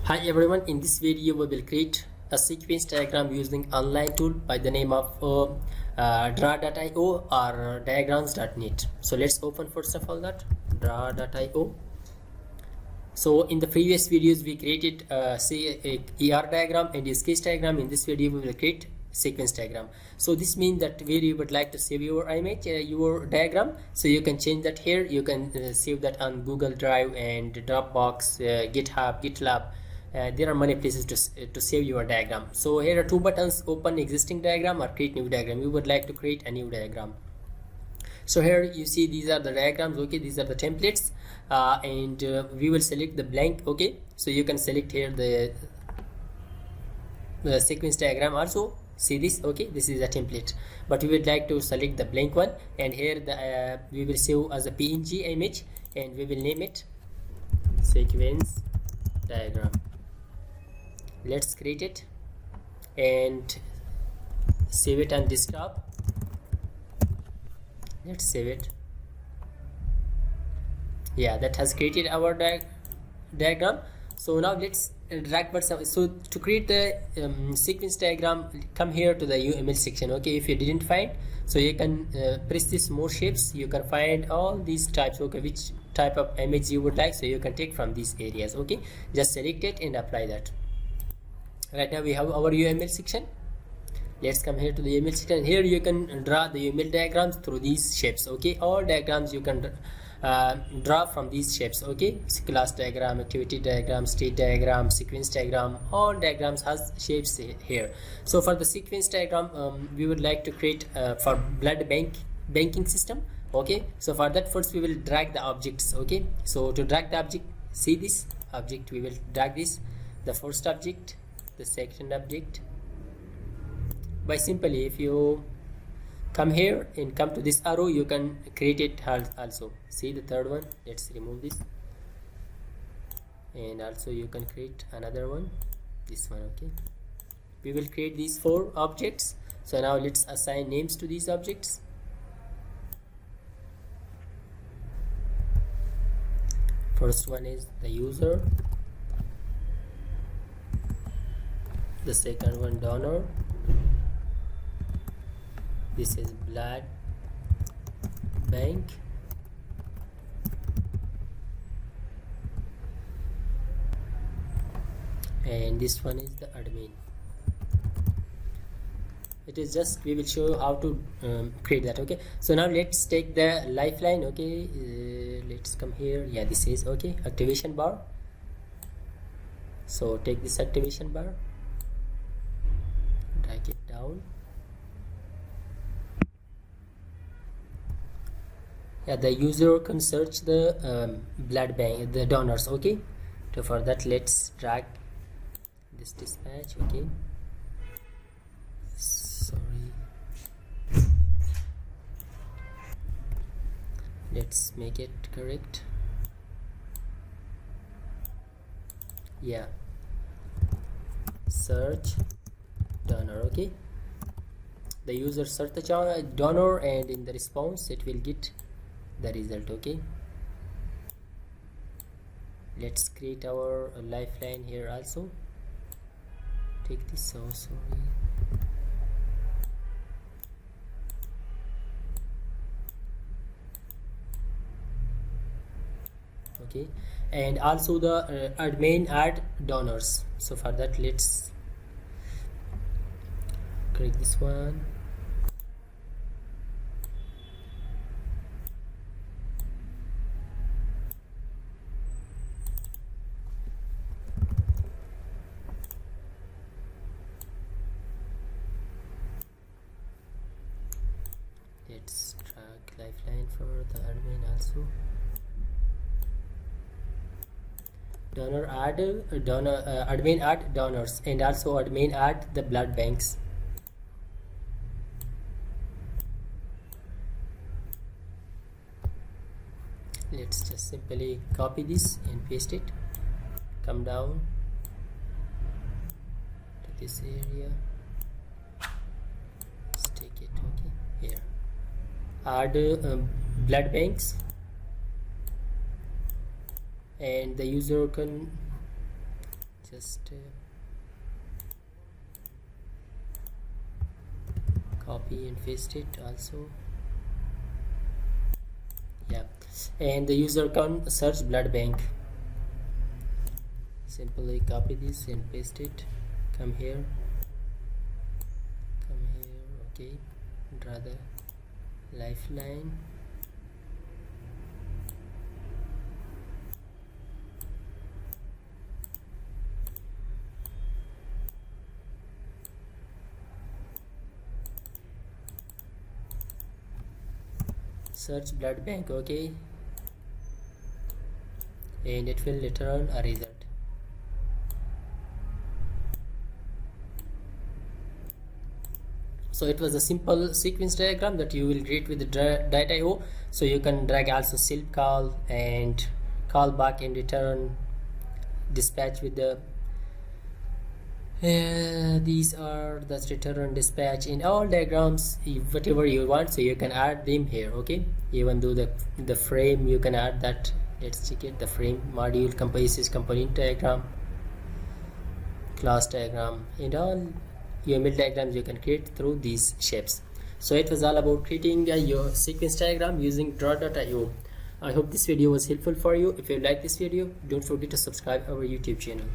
Hi everyone, in this video we will create a sequence diagram using online tool by the name of draw.io or diagrams.net. So let's open first of all that draw.io. So in the previous videos we created say a ER diagram and a sketch diagram. In this video we will create sequence diagram. So this means that where you would like to save your image, your diagram, so you can change that here. You can save that on Google Drive and Dropbox, GitHub, GitLab. There are many places to save your diagram. So here are two buttons: open existing diagram or create new diagram. You would like to create a new diagram. So here you see these are the diagrams. Okay, these are the templates, and we will select the blank. Okay, so you can select here the sequence diagram also. See this. Okay, this is a template, but we would like to select the blank one, and here the we will save as a PNG image, and we will name it sequence diagram. Let's create it and save it on desktop. Let's save it. Yeah, that has created our diagram. So now let's drag button. So to create the sequence diagram, come here to the UML section. Okay, if you didn't find, so you can press this more shapes. You can find all these types. Okay, which type of image you would like, so you can take from these areas. Okay, just select it and apply that. Right now we have our UML section. Let's come here to the UML section. Here you can draw the UML diagrams through these shapes. Okay, all diagrams you can draw from these shapes. Okay, class diagram, activity diagram, state diagram, sequence diagram, all diagrams has shapes here. So for the sequence diagram, we would like to create for blood banking system. Okay, so for that first we will drag the objects. Okay, so to drag the object, see this object, we will drag this, the first object, the second object. By simply, if you come here and come to this arrow, you can create it also. See the third one. Let's remove this, and also you can create another one, this one. Okay, we will create these 4 objects. So now let's assign names to these objects. First one is the user, the second one donor, this is blood bank, and this one is the admin. It is just, we will show you how to create that. Okay, so now let's take the lifeline. Okay, let's come here. Yeah, this is okay, activation bar. So take this activation bar, drag it down. Yeah, the user can search the blood bank, the donors. Okay, so for that let's drag this dispatch. Okay, sorry, let's make it correct. Yeah, search donor. Okay, the user search the donor, and in the response it will get the result. Okay, let's create our lifeline here also. Take this. Oh, sorry. Okay, and also the admin add donors. So for that let's click this one. Let's drag lifeline for the admin also. Donor add admin add donors, and also admin add the blood banks. Let's just simply copy this and paste it. Come down to this area, let's take it. Okay, here add blood banks, and the user can just copy and paste it also. Yeah, and the user can search blood bank. Simply copy this and paste it. Come here, okay, draw the lifeline. Search blood bank, okay, and it will return a result. So it was a simple sequence diagram that you will create with the data.io. So you can drag also self call and call back and return dispatch with the these are the return dispatch in all diagrams, whatever you want, so you can add them here. Okay, even though the frame you can add that. Let's check it. The frame module comprises component diagram, class diagram, and all UML diagrams you can create through these shapes. So it was all about creating your sequence diagram using draw.io. I hope this video was helpful for you. If you like this video, don't forget to subscribe our YouTube channel.